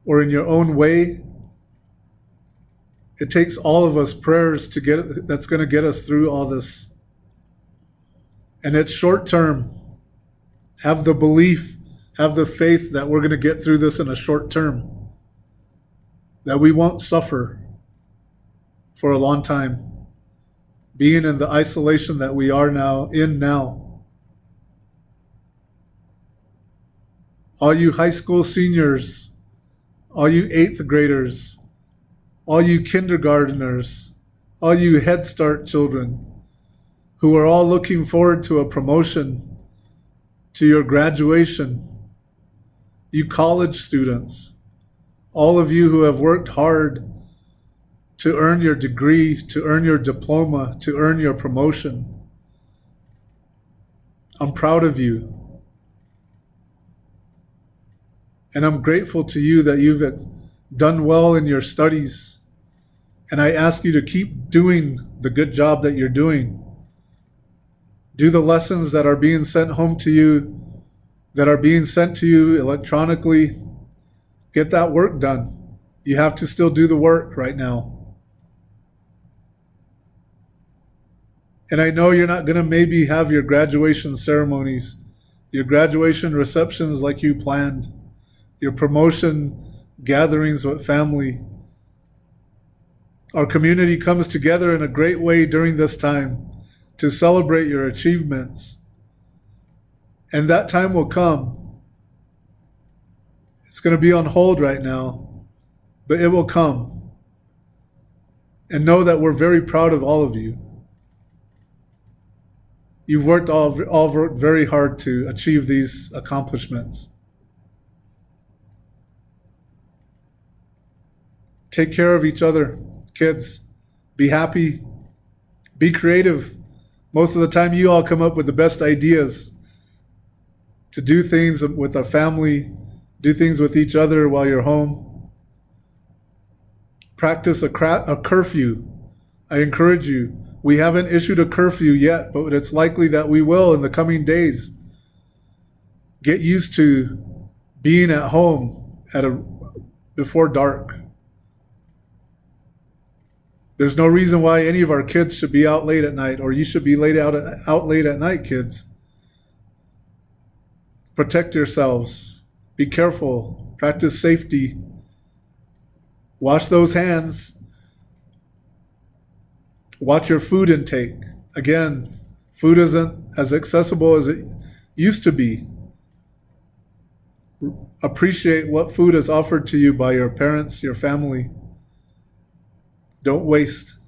or in your own way. It takes all of us prayers that's going to get us through all this. And it's short term. Have the belief, have the faith that we're going to get through this in a short term. That we won't suffer for a long time. Being in the isolation that we are now. All you high school seniors, all you 8th graders, all you kindergarteners, all you Head Start children who are all looking forward to a promotion, to your graduation, you college students, all of you who have worked hard to earn your degree, to earn your diploma, to earn your promotion. I'm proud of you. And I'm grateful to you that you've done well in your studies. And I ask you to keep doing the good job that you're doing. Do the lessons that are being sent home to you, that are being sent to you electronically. Get that work done. You have to still do the work right now. And I know you're not going to maybe have your graduation ceremonies, your graduation receptions like you planned, your promotion gatherings with family. Our community comes together in a great way during this time to celebrate your achievements. And that time will come. It's going to be on hold right now, but it will come. And know that we're very proud of all of you. You've worked all worked very hard to achieve these accomplishments. Take care of each other, kids. Be happy. Be creative. Most of the time, you all come up with the best ideas to do things with our family, do things with each other while you're home. Practice a curfew. I encourage you. We haven't issued a curfew yet, but it's likely that we will in the coming days. Get used to being at home before dark. There's no reason why any of our kids should be out late at night, or you should be out late at night, kids. Protect yourselves. Be careful. Practice safety. Wash those hands. Watch your food intake. Again, food isn't as accessible as it used to be. Appreciate what food is offered to you by your parents, your family. Don't waste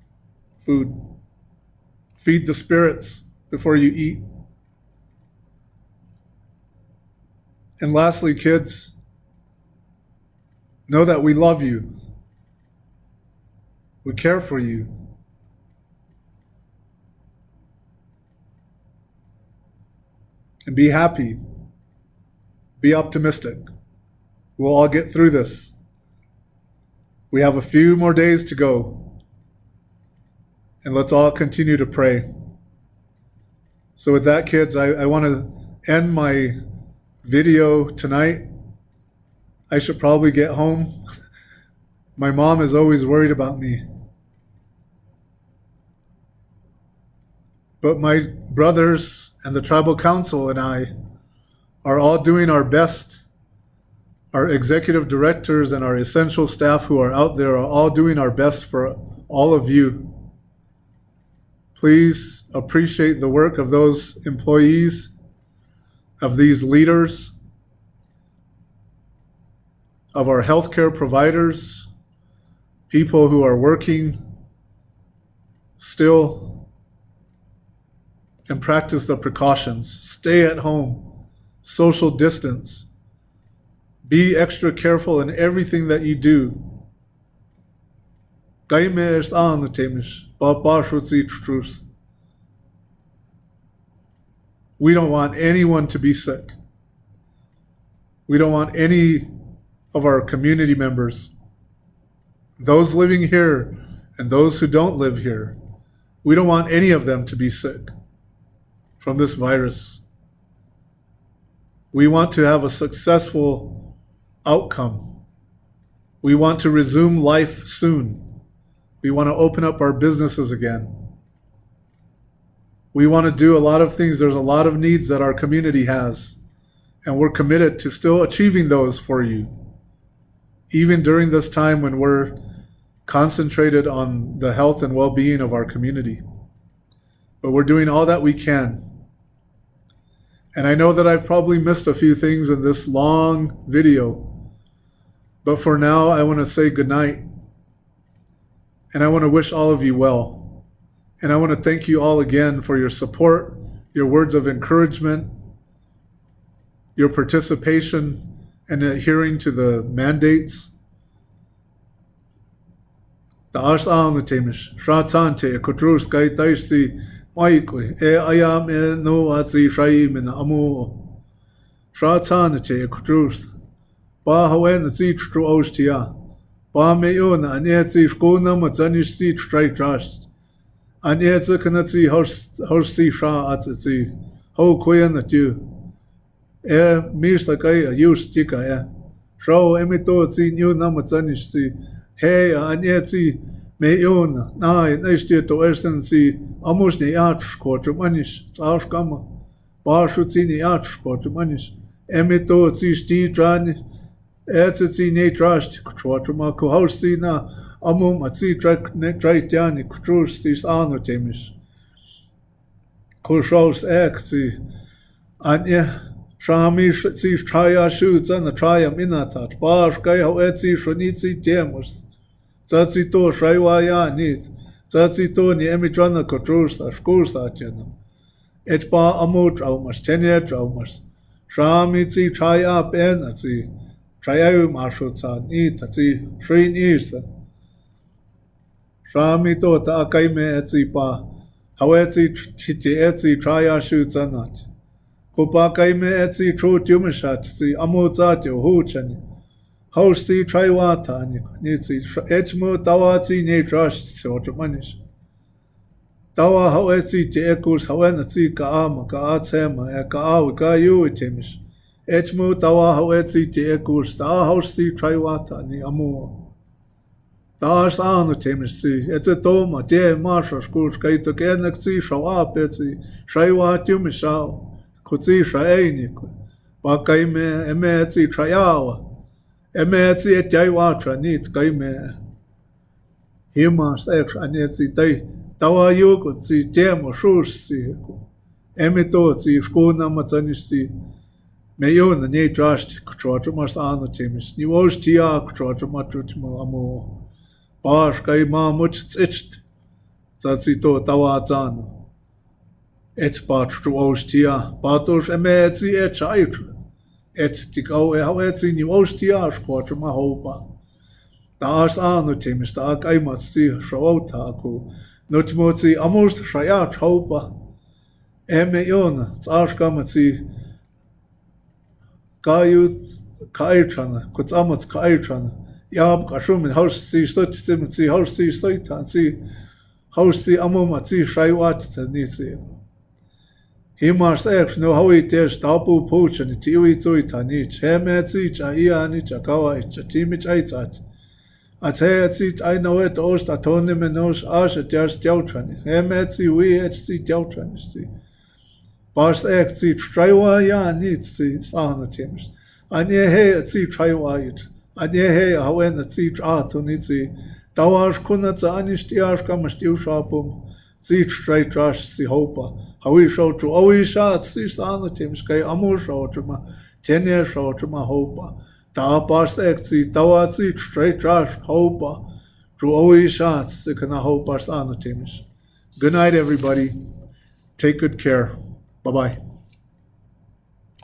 food. Feed the spirits before you eat. And lastly, kids, know that we love you. We care for you. And be happy. Be optimistic. We'll all get through this. We have a few more days to go. And let's all continue to pray. So with that, kids, I want to end my video tonight. I should probably get home. My mom is always worried about me. But my brothers and the tribal council and I are all doing our best. Our executive directors and our essential staff who are out there are all doing our best for all of you. Please appreciate the work of those employees, of these leaders, of our healthcare providers, people who are working still, and practice the precautions. Stay at home, social distance. Be extra careful in everything that you do. We don't want anyone to be sick. We don't want any of our community members, those living here and those who don't live here. We don't want any of them to be sick from this virus. We want to have a successful outcome. We want to resume life soon. We want to open up our businesses again. We want to do a lot of things. There's a lot of needs that our community has, and we're committed to still achieving those for you, even during this time when we're concentrated on the health and well-being of our community. But we're doing all that we can. And I know that I've probably missed a few things in this long video, but for now, I want to say goodnight. And I want to wish all of you well. And I want to thank you all again for your support, your words of encouragement, your participation, and adhering to the mandates. The Arsaan the Tamish, Shratante, Kotrus, Gaitaisti, Maikui, Ayam, no Atzi, Shaim, and Amu. Shratante, Kotrus, Bahawen, the Zit to Ostia. Ba meyon an etzi shkona matzanish si straight trust. An etzi kanatzi hosti sha atzi ho koyan at you. Mista kaya use tika Shro emito tzi new namatzanish si. Hey an etzi meyon na neshti to ersten si amush ne yatsh quarter manish tsash kama. Ba shutzi ne yatsh quarter manish. Emito tzi sti trani. Etzi ne trust kutroma kuhosti na amum atzi traitiani kutrus tis anotemish. Kushos ekzi anya shami tzi traya shoots and the traya minatat. Bash kai ho etzi shonitzi temus. Zatzi to shaiwaya nith. Zatzi to ni emitrana kutrus ashkursa chenum. Et ba amut traumas, tenye traumas. Shami tzi traya ben atzi. Trayayu Mashutsa, ni Tatsi, Shrin Irsa. Shami Tota Akaime Etsipa, Hawetsi Titi Etsi Traya Shutsa Nat. Kupakaime Etsi True Tumishat, Si Amutsatio Huchani. Hosti Traiwata, Nitsi, Etmu Tawatsi Ne Trash, Sotamanish. Tawa Hawetsi Tekus, Hawenatsi Kaama, Kaatsema, Ekaawi Kayu Timish. Etmu tawa hawetsi te ekus ta hosti traiwata ni amu. Ta anu temisi etzetoma te marsha skus kaito kenakzi shawa petsi traiwati umishao kutsi shaini ba kaime emetsi trayawa emetsi etjaiwatra nit kaime himas ex anetsi tai tawa yukutsi temo shusi emito tsi skuna matsanisi Meyon the ne trust kutrotra must an the timis. Ni was tia kutrotra matruchmo amo. Bash kai ma much itched. Zatzito tawazan. Et bat to os tia. Batos emetzi et chaitr. Et tiko e hawetzi ni os tia squatra ma hopa. Das an the timis da kai matzi shawtaku. Notmotzi amos shayat hopa. Emeyon tsashkamatzi. Kayuth Kaitrana, Kutsamats Kaitrana, Yab Kashumin, House see Stutzi, House see Satan, see House see Amumatzi, Shaiwat, Nitsi. He must act no how it is Tapu Poach and Tiwi Zuitanich, Hemetzi, Ianich, Akawach, Timich Aitzat. At Hetzit, I know it, Ost, Atonim and Osh, Ash, at Jas Jautran, Hemetzi, we at see Jautran. Bast ek zi traiwa ya nit zi sahna timis. Anye he zi traiwa yit. Anye he hawen zi tratu nit zi. Dawash kuna zi anish tiash kamash tiu shapum. Zi trai trash zi hopa. Hawi shotru owi shat zi sahna timis. Kai amur shotru ma. Tenye shotru ma hopa. Da bast ek zi dawa zi trai trash hopa. Tru owi shat zi kana hopa sahna timis. Good night, everybody. Take good care. Bye-bye.